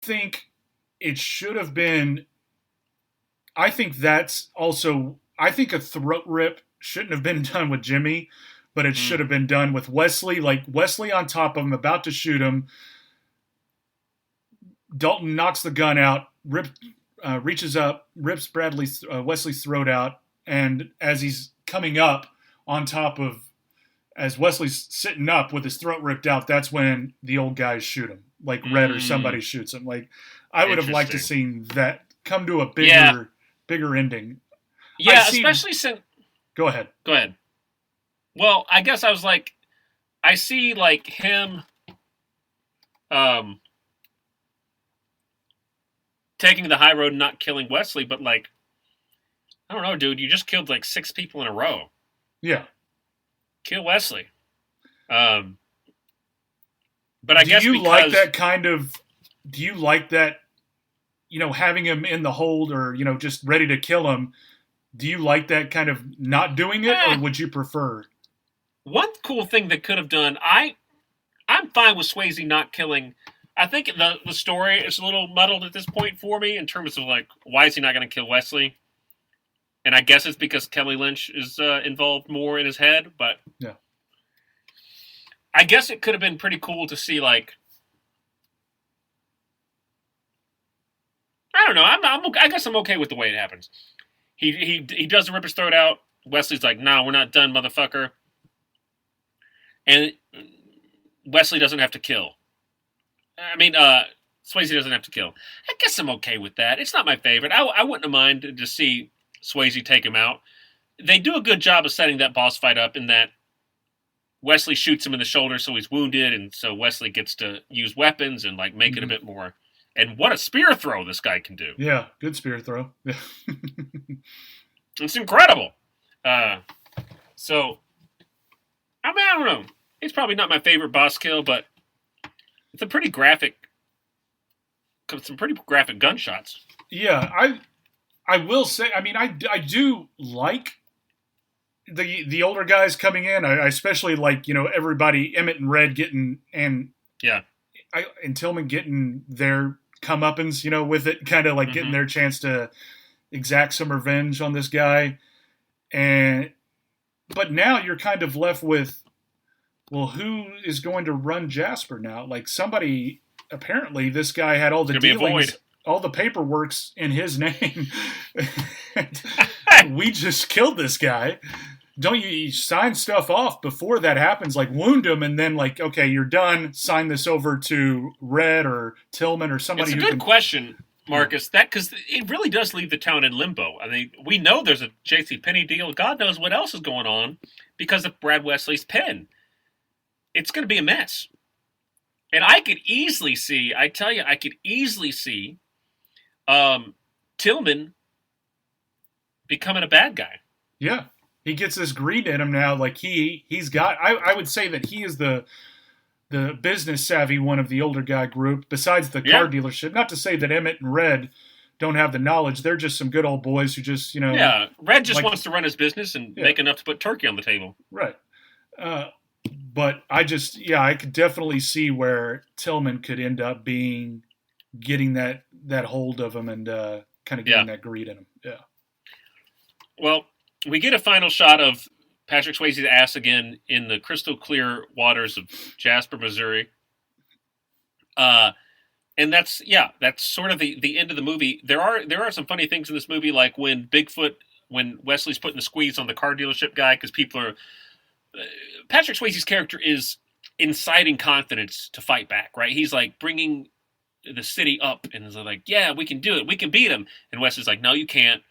think it should have been. I think that's also. I think a throat rip shouldn't have been done with Jimmy, but it should Mm. have been done with Wesley. Like Wesley on top of him, about to shoot him. Dalton knocks the gun out, reaches up, rips Wesley's throat out, and as he's coming up on top of, as Wesley's sitting up with his throat ripped out, that's when the old guys shoot him, like Red or somebody Mm. shoots him. Like I would have liked to Interesting. seen that come to a Yeah. bigger ending. I Yeah, see. especially since. Go ahead. Go ahead. Well, I guess I was like, I see like him um, taking the high road and not killing Wesley, but like, I don't know, dude. You just killed like 6 people in a row. Yeah. Kill Wesley. Um, but I Do guess you like because that kind of? Do you like that? Having him in the hold or just ready to kill him. Do you like that kind of not doing it, or eh, would you prefer? one cool thing they could have done, I'm fine with Swayze not killing. I think the story is a little muddled at this point for me in terms of like why is he not going to kill Wesley? And I guess it's because Kelly Lynch is involved more in his head. But Yeah. I guess it could have been pretty cool to see like I don't know. I guess I'm okay with the way it happens. He doesn't rip his throat out. Wesley's like, "No, we're not done, motherfucker." And Wesley doesn't have to kill. I mean, Swayze doesn't have to kill. I guess I'm okay with that. It's not my favorite. I wouldn't have minded to see Swayze take him out. They do a good job of setting that boss fight up in that Wesley shoots him in the shoulder, so he's wounded, and so Wesley gets to use weapons and like make it a bit more. And what a spear throw this guy can do! Yeah, good spear throw. Yeah. It's incredible. Uh, so I mean, I don't know. It's probably not my favorite boss kill, but it's a pretty graphic. Some pretty graphic gunshots. Yeah, I will say. I mean, I do like the older guys coming in. I especially like everybody, Emmett and Red getting Yeah. and Tillman getting their comeuppance, with it, kind of like getting their chance to exact some revenge on this guy. But now you're kind of left with, well, who is going to run Jasper now? Like somebody, apparently this guy had all the dealings, all the paperwork's in his name. We just killed this guy. Don't you sign stuff off before that happens, like wound him, and then like, okay, you're done. Sign this over to Red or Tillman or somebody. It's a good question, Marcus. That because it really does leave the town in limbo. I mean, we know there's a J.C. Penney deal. God knows what else is going on because of Brad Wesley's pen. It's going to be a mess, and I could easily see. I tell you, I could easily see Tillman becoming a bad guy. Yeah. He gets this greed in him now. Like he's got. I would say that he is the business savvy one of the older guy group. Besides the car dealership. Not to say that Emmett and Red don't have the knowledge. They're just some good old boys who just Yeah, Red just wants to run his business and make enough to put turkey on the table. Right. But I could definitely see where Tillman could end up getting that hold of him and kind of getting that greed in him. Yeah. Well, we get a final shot of Patrick Swayze's ass again in the crystal clear waters of Jasper, Missouri. And that's sort of the end of the movie. There are some funny things in this movie, like when Wesley's putting the squeeze on the car dealership guy, because people are... Patrick Swayze's character is inciting confidence to fight back, right? He's like bringing the city up and is like, yeah, we can do it. We can beat him. And Wesley's like, no, you can't.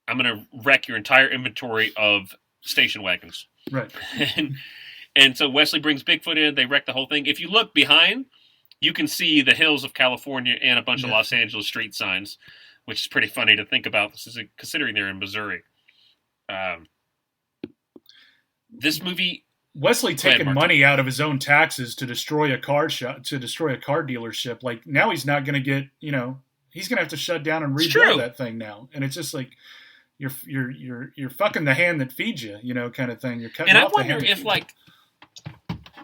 I'm going to wreck your entire inventory of station wagons. Right. And so Wesley brings Bigfoot in. They wreck the whole thing. If you look behind, you can see the hills of California and a bunch of Los Angeles street signs, which is pretty funny to think about, considering they're in Missouri. This movie... Wesley taking money out of his own taxes to destroy a car dealership. Like, now he's not going to get, he's going to have to shut down and rebuild that thing now. And it's just like... You're fucking the hand that feeds you, kind of thing. You're cutting off the hand. And I wonder if,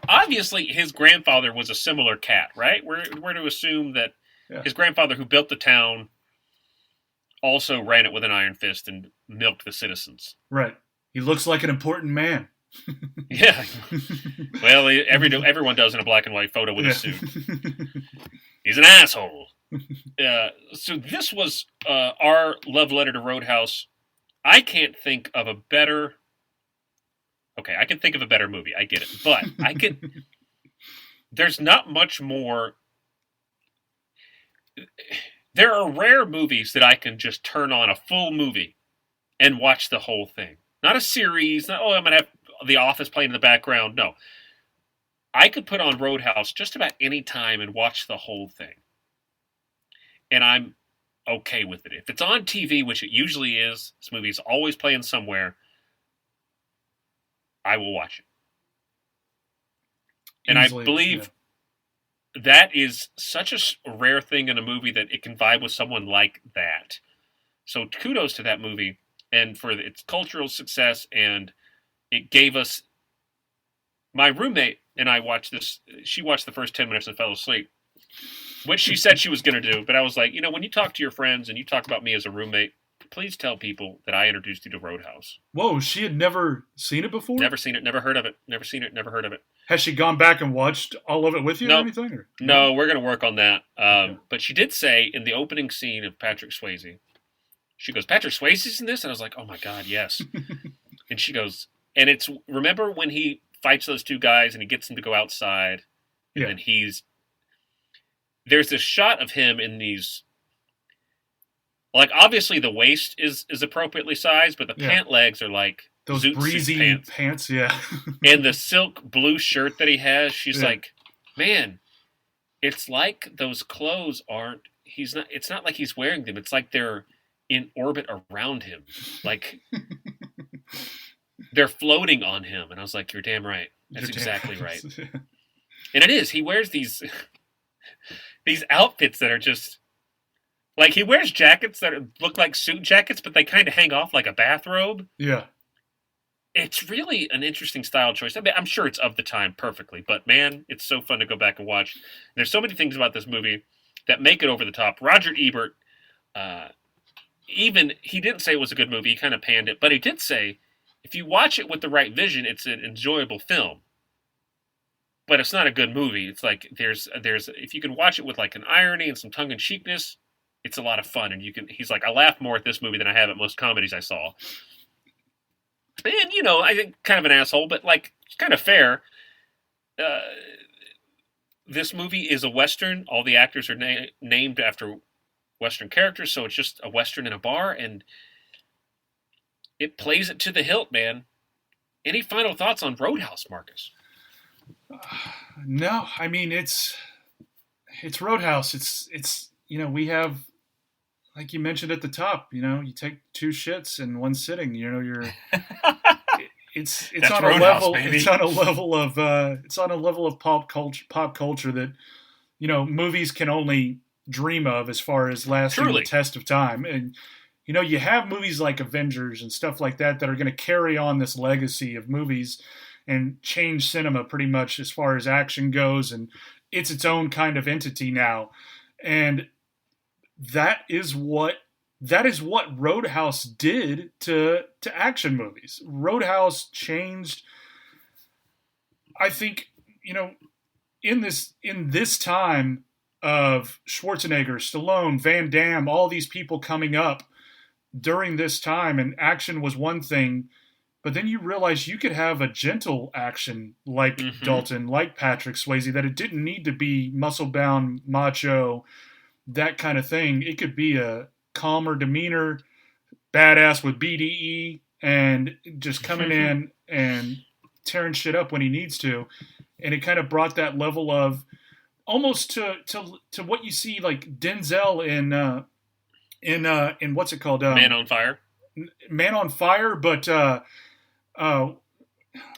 obviously his grandfather was a similar cat, right? We're to assume that Yeah. His grandfather, who built the town, also ran it with an iron fist and milked the citizens. Right. He looks like an important man. Yeah. Well, everyone does in a black and white photo with a suit. He's an asshole. So this was our love letter to Roadhouse. I can't think of a better... Okay, I can think of a better movie. I get it. But there's not much more... There are rare movies that I can just turn on a full movie and watch the whole thing. Not a series. Not, I'm going to have The Office playing in the background. No. I could put on Roadhouse just about any time and watch the whole thing. And I'm okay with it. If it's on TV, which it usually is, this movie is always playing somewhere, I will watch it. And easily, I believe that is such a rare thing in a movie that it can vibe with someone like that. So kudos to that movie and for its cultural success. And it gave us... My roommate and I watched this. She watched the first 10 minutes and fell asleep, which she said she was going to do. But I was like, when you talk to your friends and you talk about me as a roommate, please tell people that I introduced you to Roadhouse. Whoa, she had never seen it before? Never seen it, never heard of it. Never seen it, never heard of it. Has she gone back and watched all of it with you or anything? Or? No, we're going to work on that. But she did say in the opening scene of Patrick Swayze, she goes, Patrick Swayze's in this? And I was like, oh my God, yes. And she goes, and it's, remember when he fights those two guys and he gets them to go outside? And then there's this shot of him in these, like, obviously the waist is appropriately sized, but the pant legs are like those breezy pants. And the silk blue shirt that he has, she's like, man, it's like those clothes it's not like he's wearing them. It's like they're in orbit around him. Like, they're floating on him. And I was like, you're damn right. That's exactly right. And it is. He wears these outfits that are just... Like, he wears jackets that look like suit jackets, but they kind of hang off like a bathrobe. Yeah. It's really an interesting style choice. I mean, I'm sure it's of the time perfectly, but man, it's so fun to go back and watch. There's so many things about this movie that make it over the top. Roger Ebert, he didn't say it was a good movie. He kind of panned it, but he did say, if you watch it with the right vision, it's an enjoyable film. But it's not a good movie. It's like there's if you can watch it with like an irony and some tongue-in-cheekness, it's a lot of fun. And he's like, I laughed more at this movie than I have at most comedies I saw. And, I think kind of an asshole, but like, it's kind of fair. This movie is a Western. All the actors are named after Western characters, so it's just a Western in a bar, and it plays it to the hilt, man. Any final thoughts on Roadhouse, Marcus? No, I mean, it's Roadhouse. It's we have, like you mentioned at the top, you take two shits in one sitting. It's on a level. Baby. It's on a level of pop culture that movies can only dream of as far as lasting the test of time. And you have movies like Avengers and stuff like that are going to carry on this legacy of movies and change cinema pretty much as far as action goes, and it's its own kind of entity now. And that is what Roadhouse did to action movies. Roadhouse changed, I think, in this time of Schwarzenegger, Stallone, Van Damme, all these people coming up during this time, and action was one thing, but then you realize you could have a gentle action like Dalton, like Patrick Swayze, that it didn't need to be muscle-bound, macho, that kind of thing. It could be a calmer demeanor, badass with BDE, and just coming in and tearing shit up when he needs to. And it kind of brought that level of almost to what you see like Denzel in what's it called? Man on Fire. Man on Fire, but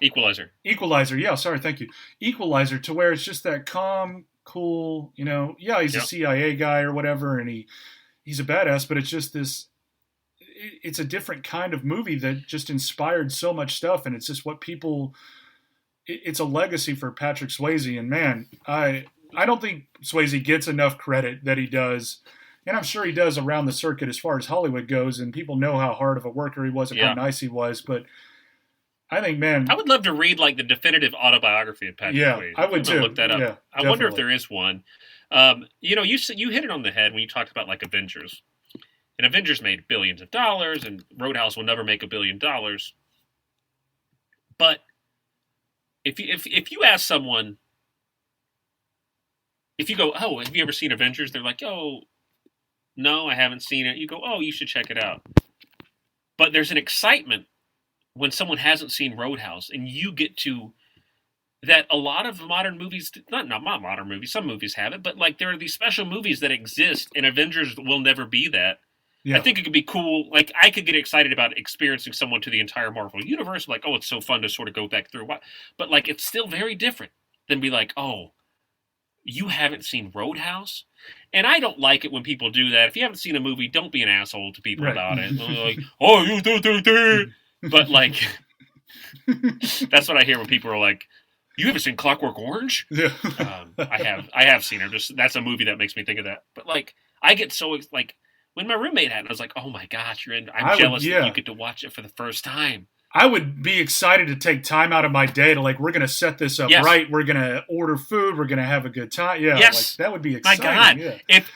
Equalizer. Yeah, sorry, thank you. Equalizer, to where it's just that calm, cool, he's a CIA guy or whatever, and he's a badass, but it's just this, it's a different kind of movie that just inspired so much stuff, and it's just what people, it's a legacy for Patrick Swayze, and man, I don't think Swayze gets enough credit that he does. And I'm sure he does around the circuit as far as Hollywood goes, and people know how hard of a worker he was and how nice he was. But I think, man, I would love to read like the definitive autobiography of Patrick Swayze. I would too. Look that up. Yeah, I wonder if there is one. You hit it on the head when you talked about like Avengers. And Avengers made billions of dollars, and Roadhouse will never make $1 billion. But if you ask someone, if you go, oh, have you ever seen Avengers? They're like, oh, no, I haven't seen it. You go, oh, you should check it out. But there's an excitement when someone hasn't seen Roadhouse, and you get to that. A lot of modern movies, not modern movies, some movies have it, but like there are these special movies that exist, and Avengers will never be that. Yeah. I think it could be cool. Like, I could get excited about experiencing someone to the entire Marvel universe. Like, oh, it's so fun to sort of go back through. But like, it's still very different than be like, oh, you haven't seen Roadhouse? And I don't like it when people do that. If you haven't seen a movie, don't be an asshole to people about it. They're like, oh, you do. But like, that's what I hear when people are like, you haven't seen Clockwork Orange? Yeah. I have seen it. Just that's a movie that makes me think of that. But like, I get so like when my roommate had it, I was like, oh my gosh, I'm jealous that you get to watch it for the first time. I would be excited to take time out of my day to like, we're going to set this up right. We're going to order food. We're going to have a good time. Yeah. Like, that would be exciting. My God. Yeah. If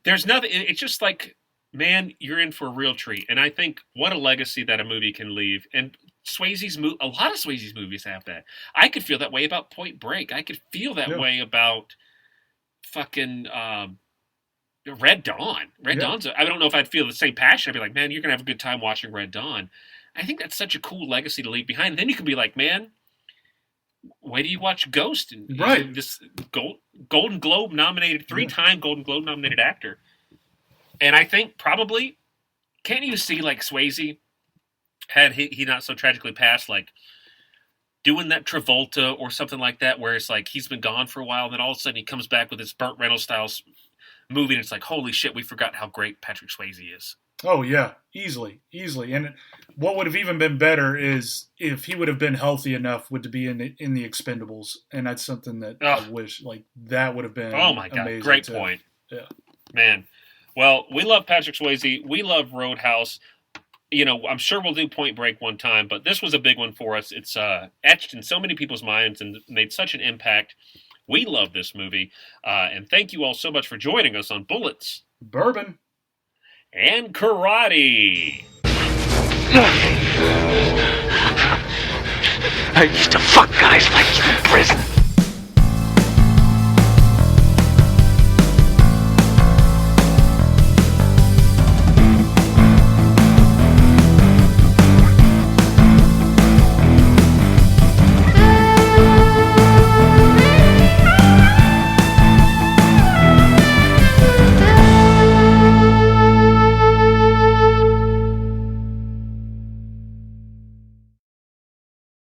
there's nothing, it's just like, man, you're in for a real treat. And I think what a legacy that a movie can leave. And a lot of Swayze's movies have that. I could feel that way about Point Break. I could feel that way about fucking Red Dawn. Red Dawn's, I don't know if I'd feel the same passion. I'd be like, man, you're going to have a good time watching Red Dawn. I think that's such a cool legacy to leave behind. And then you can be like, man, wait till you watch Ghost. And this Golden Globe nominated, 3-time Golden Globe nominated actor. And I think probably, can't you see like Swayze, had he not so tragically passed, like doing that Travolta or something like that, where it's like he's been gone for a while, and then all of a sudden he comes back with this Burt Reynolds style movie, and it's like, holy shit, we forgot how great Patrick Swayze is. Oh, yeah, easily. And what would have even been better is if he would have been healthy enough to be in the Expendables, and that's something that I wish, like, that would have been oh my God, great too. Point. Yeah. Man. Well, we love Patrick Swayze. We love Roadhouse. You know, I'm sure we'll do Point Break one time, but this was a big one for us. It's etched in so many people's minds and made such an impact. We love this movie. And thank you all so much for joining us on Bullets, Bourbon, and Karate. I used to fuck guys like you in prison.